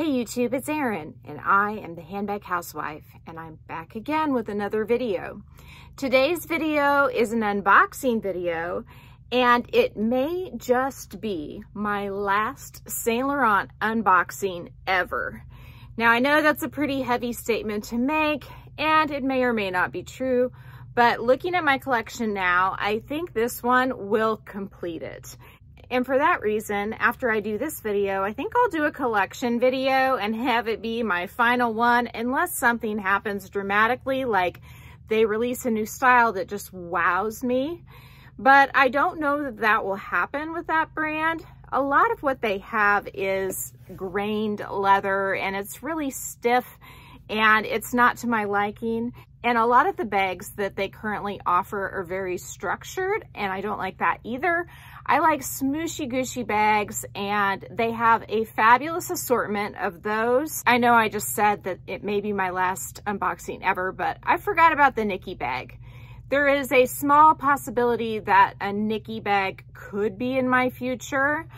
Hey YouTube, it's Erin, and I am the Handbag Housewife, and I'm back again with another video. Today's video is an unboxing video, and it may just be my last Saint Laurent unboxing ever. Now I know that's a pretty heavy statement to make, and it may or may not be true, but looking at my collection now, I think this one will complete it. And for that reason, after I do this video, I think I'll do a collection video and have it be my final one, unless something happens dramatically, like they release a new style that just wows me. But I don't know that that will happen with that brand. A lot of what they have is grained leather, and it's really stiff, and it's not to my liking. And a lot of the bags that they currently offer are very structured, and I don't like that either. I like smooshy gushy bags, and they have a fabulous assortment of those. I know I just said that it may be my last unboxing ever, but I forgot about the Nikki bag. There is a small possibility that a Nikki bag could be in my future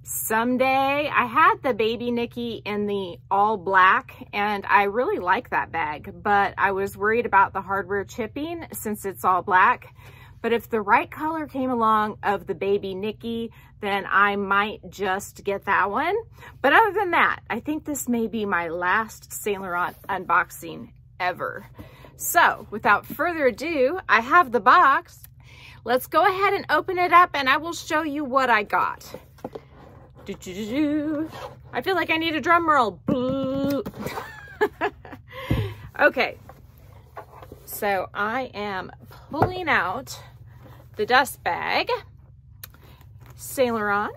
someday. I had the baby Nikki in the all black, and I really like that bag, but I was worried about the hardware chipping since it's all black. But if the right color came along of the baby Nikki, then I might just get that one. But other than that, I think this may be my last Saint Laurent unboxing ever. So without further ado, I have the box. Let's go ahead and open it up, and I will show you what I got. I feel like I need a drum roll. Okay, so I am pulling out the dust bag, Saint Laurent,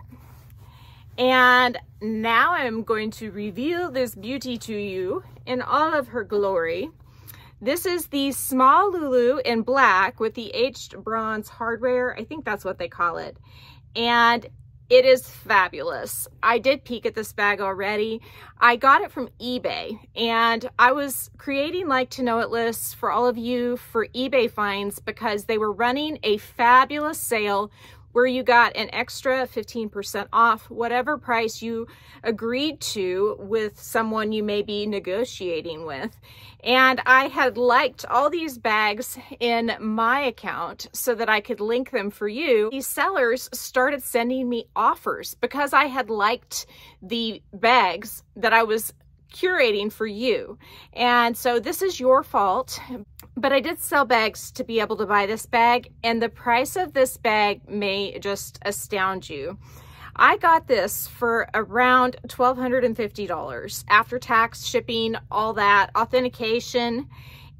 and now I'm going to reveal this beauty to you in all of her glory. This is the small Loulou in black with the aged bronze hardware. I think that's what they call it. And it is fabulous. I did peek at this bag already. I got it from eBay, and I was creating like to know it lists for all of you for eBay finds because they were running a fabulous sale where you got an extra 15% off whatever price you agreed to with someone you may be negotiating with. And I had liked all these bags in my account so that I could link them for you. These sellers started sending me offers because I had liked the bags that I was curating for you. And so this is your fault, but I did sell bags to be able to buy this bag, and the price of this bag may just astound you. I got this for around $1,250 after tax, shipping, all that, authentication,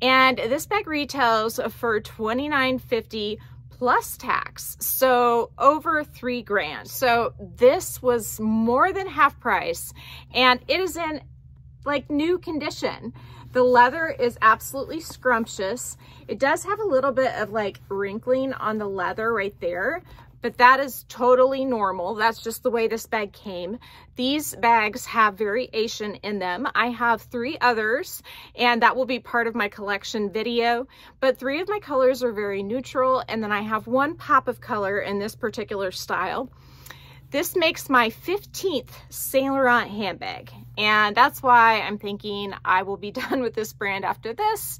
and this bag retails for $29.50 plus tax, so over $3 grand. So this was more than half price, and it is in like new condition. The leather is absolutely scrumptious. It does have a little bit of like wrinkling on the leather right there, but that is totally normal. That's just the way this bag came. These bags have variation in them. I have 3 others, and that will be part of my collection video, but 3 of my colors are very neutral, and then I have 1 pop of color in this particular style. This makes my 15th Saint Laurent handbag, and that's why I'm thinking I will be done with this brand after this,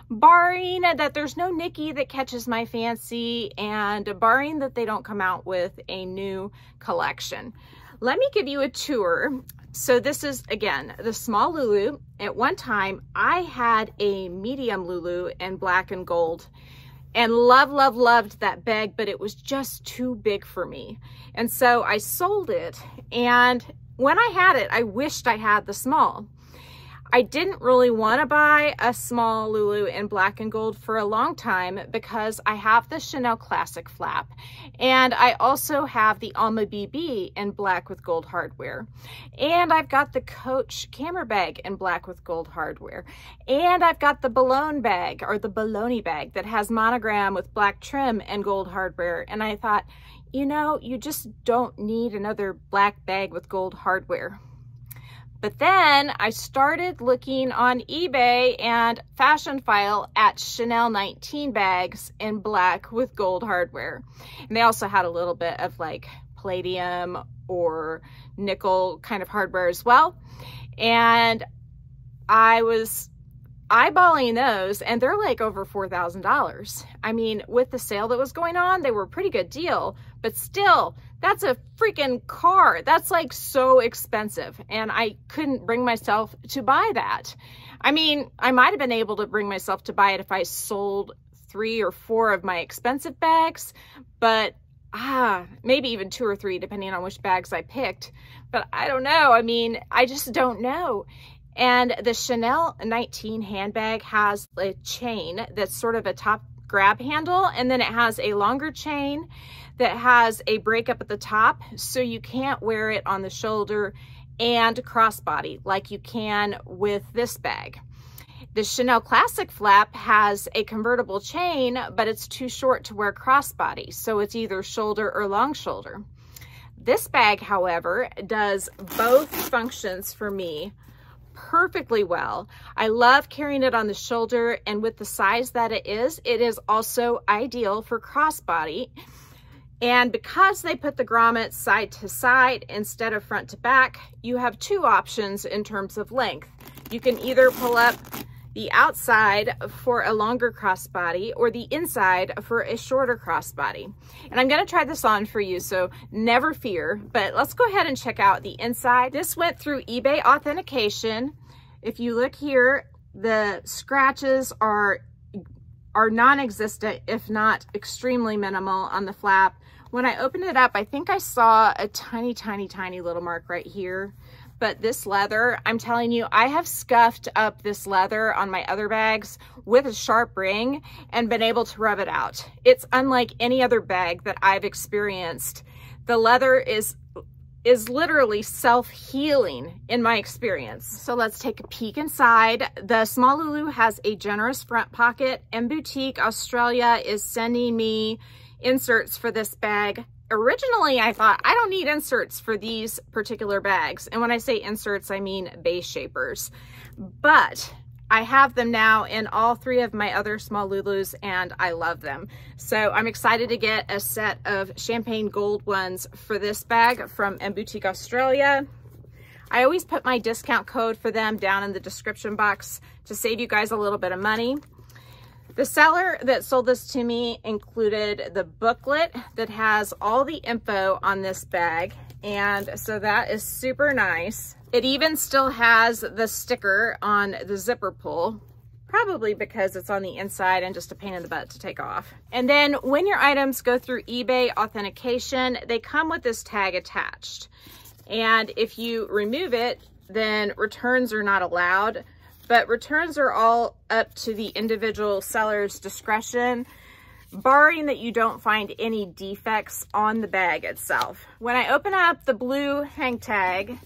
barring that there's no Nikki that catches my fancy, and barring that they don't come out with a new collection. Let me give you a tour. So this is, again, the small Loulou. At one time, I had a medium Loulou in black and gold, and loved that bag, but it was just too big for me. And so I sold it, and when I had it, I wished I had the small. I didn't really want to buy a small Loulou in black and gold for a long time because I have the Chanel Classic flap, and I also have the Alma BB in black with gold hardware, and I've got the Coach camera bag in black with gold hardware, and I've got the Bologna bag, or the Bologna bag, that has monogram with black trim and gold hardware. And I thought, you know, you just don't need another black bag with gold hardware. But then I started looking on eBay and Fashion File at Chanel 19 bags in black with gold hardware. And they also had a little bit of like palladium or nickel kind of hardware as well. And I was eyeballing those, and they're like over $4,000. I mean, with the sale that was going on, they were a pretty good deal, but still, that's a freaking car. That's like so expensive, and I couldn't bring myself to buy that. I mean, I might have been able to bring myself to buy it if I sold 3 or 4 of my expensive bags, but maybe even 2 or 3, depending on which bags I picked. But I don't know. I mean, I just don't know. And the Chanel 19 handbag has a chain that's sort of a top grab handle, and then it has a longer chain that has a breakup at the top, so you can't wear it on the shoulder and crossbody like you can with this bag. The Chanel Classic flap has a convertible chain, but it's too short to wear crossbody, so it's either shoulder or long shoulder. This bag, however, does both functions for me perfectly well. I love carrying it on the shoulder, and with the size that it is also ideal for crossbody. And because they put the grommets side to side instead of front to back, you have 2 options in terms of length. You can either pull up the outside for a longer crossbody or the inside for a shorter crossbody. And I'm gonna try this on for you, so never fear, but let's go ahead and check out the inside. This went through eBay authentication. If you look here, the scratches are non-existent, if not extremely minimal on the flap. When I opened it up, I think I saw a tiny, tiny, tiny little mark right here. But this leather, I'm telling you, I have scuffed up this leather on my other bags with a sharp ring and been able to rub it out. It's unlike any other bag that I've experienced. The leather is literally self-healing in my experience. So let's take a peek inside. The small Loulou has a generous front pocket, and Boutique Australia is sending me inserts for this bag. Originally, I thought, I don't need inserts for these particular bags. And when I say inserts, I mean base shapers. But I have them now in all 3 of my other small Loulous, and I love them. So I'm excited to get a set of champagne gold ones for this bag from Boutique Australia. I always put my discount code for them down in the description box to save you guys a little bit of money. The seller that sold this to me included the booklet that has all the info on this bag, and so that is super nice. It even still has the sticker on the zipper pull, probably because it's on the inside and just a pain in the butt to take off. And then when your items go through eBay authentication, they come with this tag attached. And if you remove it, then returns are not allowed. But returns are all up to the individual seller's discretion, barring that you don't find any defects on the bag itself. When I open up the blue hang tag,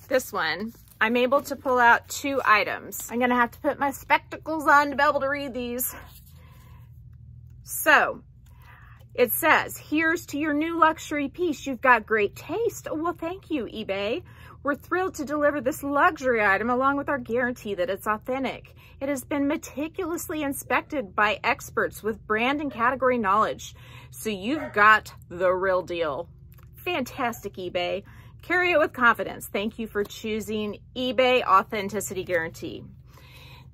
this one, I'm able to pull out 2 items. I'm gonna have to put my spectacles on to be able to read these. So, it says, here's to your new luxury piece. You've got great taste. Oh, well, thank you, eBay. We're thrilled to deliver this luxury item along with our guarantee that it's authentic. It has been meticulously inspected by experts with brand and category knowledge. So you've got the real deal. Fantastic, eBay. Carry it with confidence. Thank you for choosing eBay Authenticity Guarantee.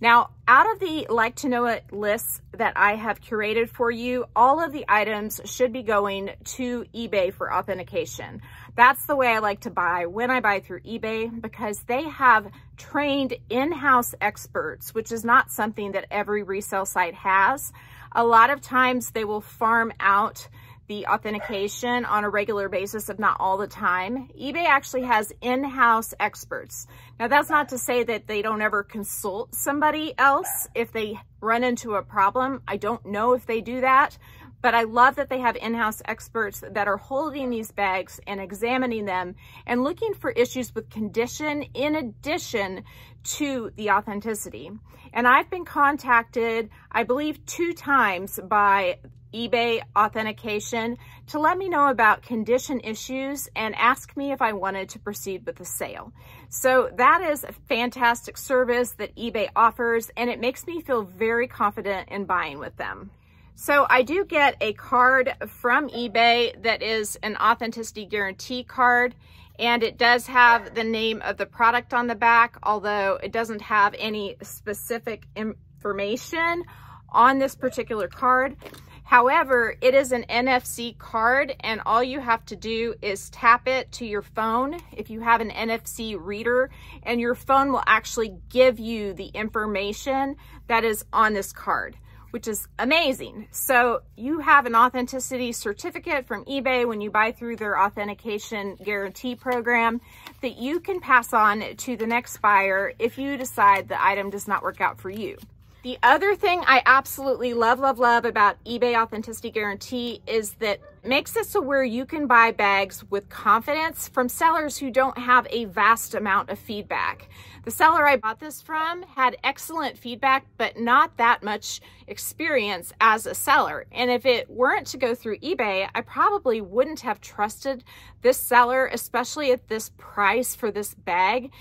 Now, out of the Like to Know It lists that I have curated for you, all of the items should be going to eBay for authentication. That's the way I like to buy when I buy through eBay, because they have trained in-house experts, which is not something that every resale site has. A lot of times they will farm out the authentication on a regular basis, if not all the time. eBay actually has in-house experts. Now, that's not to say that they don't ever consult somebody else if they run into a problem. I don't know if they do that, but I love that they have in-house experts that are holding these bags and examining them and looking for issues with condition in addition to the authenticity. And I've been contacted, I believe, 2 times by eBay authentication to let me know about condition issues and ask me if I wanted to proceed with the sale. So that is a fantastic service that eBay offers, and it makes me feel very confident in buying with them. So I do get a card from eBay that is an authenticity guarantee card, and it does have the name of the product on the back, although it doesn't have any specific information on this particular card. However, it is an NFC card, and all you have to do is tap it to your phone if you have an NFC reader, and your phone will actually give you the information that is on this card, which is amazing. So you have an authenticity certificate from eBay when you buy through their authentication guarantee program that you can pass on to the next buyer if you decide the item does not work out for you. The other thing I absolutely love about eBay Authenticity Guarantee is that it makes it so where you can buy bags with confidence from sellers who don't have a vast amount of feedback. The seller I bought this from had excellent feedback, but not that much experience as a seller. And if it weren't to go through eBay, I probably wouldn't have trusted this seller, especially at this price for this bag,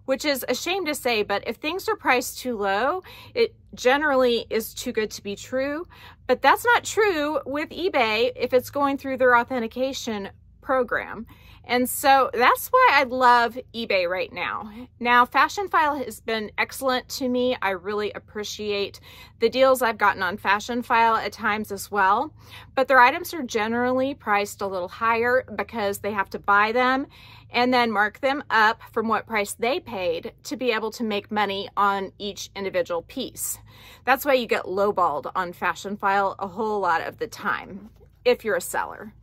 which is a shame to say, but if things are priced too low, it generally is too good to be true. But that's not true with eBay if it's going through their authentication program. And so that's why I love eBay right now. Now, Fashionphile has been excellent to me. I really appreciate the deals I've gotten on Fashionphile at times as well. But their items are generally priced a little higher because they have to buy them and then mark them up from what price they paid to be able to make money on each individual piece. That's why you get lowballed on Fashionphile a whole lot of the time if you're a seller.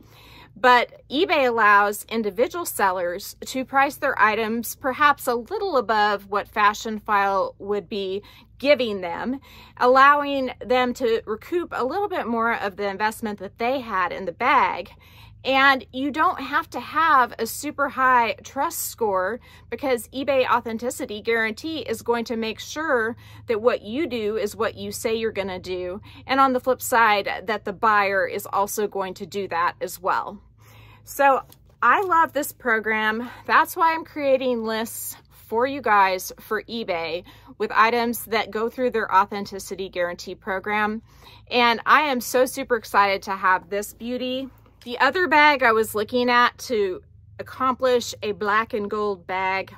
But eBay allows individual sellers to price their items perhaps a little above what Fashionphile would be giving them, allowing them to recoup a little bit more of the investment that they had in the bag. And you don't have to have a super high trust score because eBay Authenticity Guarantee is going to make sure that what you do is what you say you're going to do. And on the flip side, that the buyer is also going to do that as well. So I love this program. That's why I'm creating lists for you guys for eBay with items that go through their Authenticity Guarantee program. And I am so super excited to have this beauty. The other bag I was looking at to accomplish a black and gold bag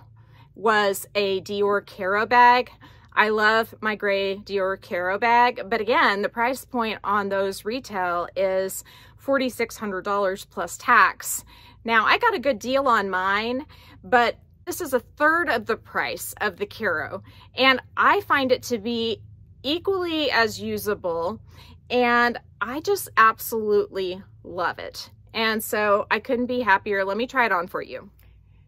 was a Dior Caro bag. I love my gray Dior Caro bag, but again, the price point on those retail is $4,600 plus tax. Now, I got a good deal on mine, but this is a third of the price of the Caro, and I find it to be equally as usable, and I just absolutely love it. And so I couldn't be happier. Let me try it on for you.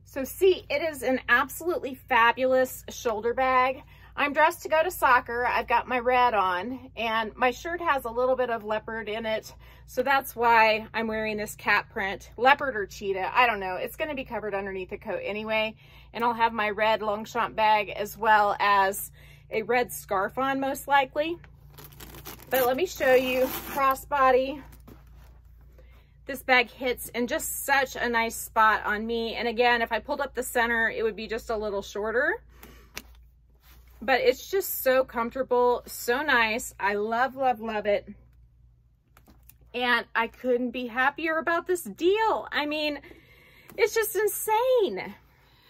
So see, it is an absolutely fabulous shoulder bag. I'm dressed to go to soccer. I've got my red on, and my shirt has a little bit of leopard in it. So that's why I'm wearing this cat print, leopard or cheetah. I don't know. It's going to be covered underneath the coat anyway. And I'll have my red Longchamp bag as well as a red scarf on most likely. But let me show you crossbody. This bag hits in just such a nice spot on me. And again, if I pulled up the center, it would be just a little shorter. But it's just so comfortable, so nice. I love, love, love it. And I couldn't be happier about this deal. I mean, it's just insane.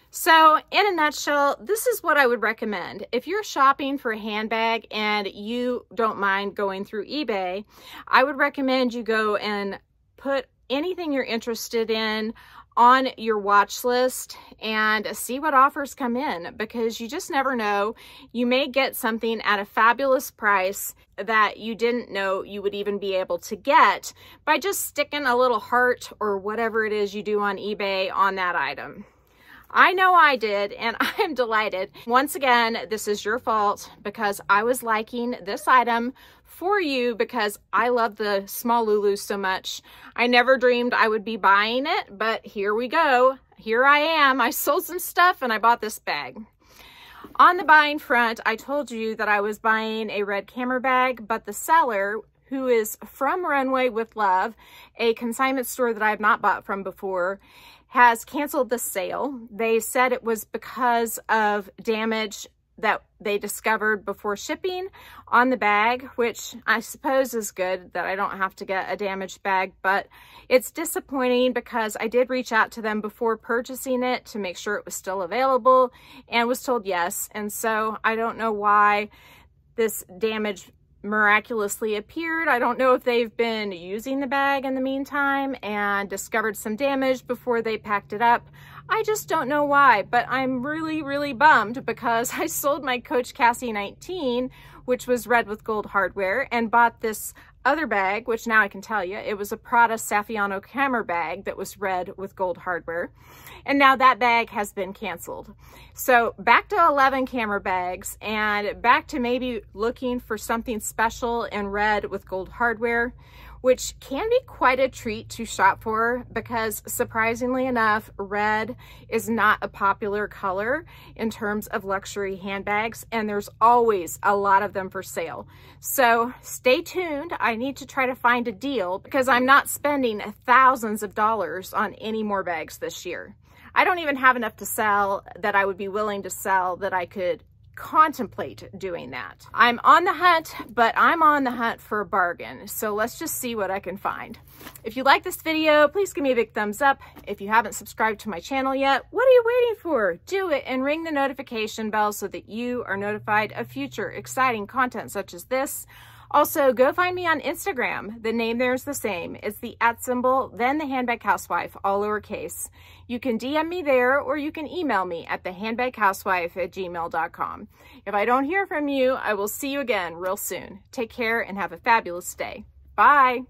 So in a nutshell, this is what I would recommend. If you're shopping for a handbag and you don't mind going through eBay, I would recommend you go and put anything you're interested in on your watch list and see what offers come in, because you just never know. You may get something at a fabulous price that you didn't know you would even be able to get by just sticking a little heart or whatever it is you do on eBay on that item. I know I did, and I'm delighted. Once again, this is your fault because I was liking this item for you because I love the small Loulou so much. I never dreamed I would be buying it, but here we go. Here I am. I sold some stuff and I bought this bag. On the buying front, I told you that I was buying a red camera bag, but the seller, who is from Runway with Love, a consignment store that I have not bought from before, has canceled the sale. They said it was because of damage that they discovered before shipping on the bag, which I suppose is good that I don't have to get a damaged bag, but it's disappointing because I did reach out to them before purchasing it to make sure it was still available and was told yes. And so I don't know why this damage miraculously appeared. I don't know if they've been using the bag in the meantime and discovered some damage before they packed it up. I just don't know why, but I'm really, really bummed because I sold my Coach Cassie 19, which was red with gold hardware, and bought this other bag, which now I can tell you, it was a Prada Saffiano camera bag that was red with gold hardware. And now that bag has been canceled. So back to 11 camera bags and back to maybe looking for something special in red with gold hardware, which can be quite a treat to shop for because surprisingly enough, red is not a popular color in terms of luxury handbags, and there's always a lot of them for sale. So stay tuned. I need to try to find a deal because I'm not spending thousands of dollars on any more bags this year. I don't even have enough to sell that I would be willing to sell that I could contemplate doing that. I'm on the hunt, but I'm on the hunt for a bargain. So let's just see what I can find. If you like this video, please give me a big thumbs up. If you haven't subscribed to my channel yet, what are you waiting for? Do it and ring the notification bell so that you are notified of future exciting content such as this. Also, go find me on Instagram. The name there is the same. It's the @symbol, then the Handbag Housewife, all lowercase. You can DM me there or you can email me at thehandbaghousewife@gmail.com. If I don't hear from you, I will see you again real soon. Take care and have a fabulous day. Bye.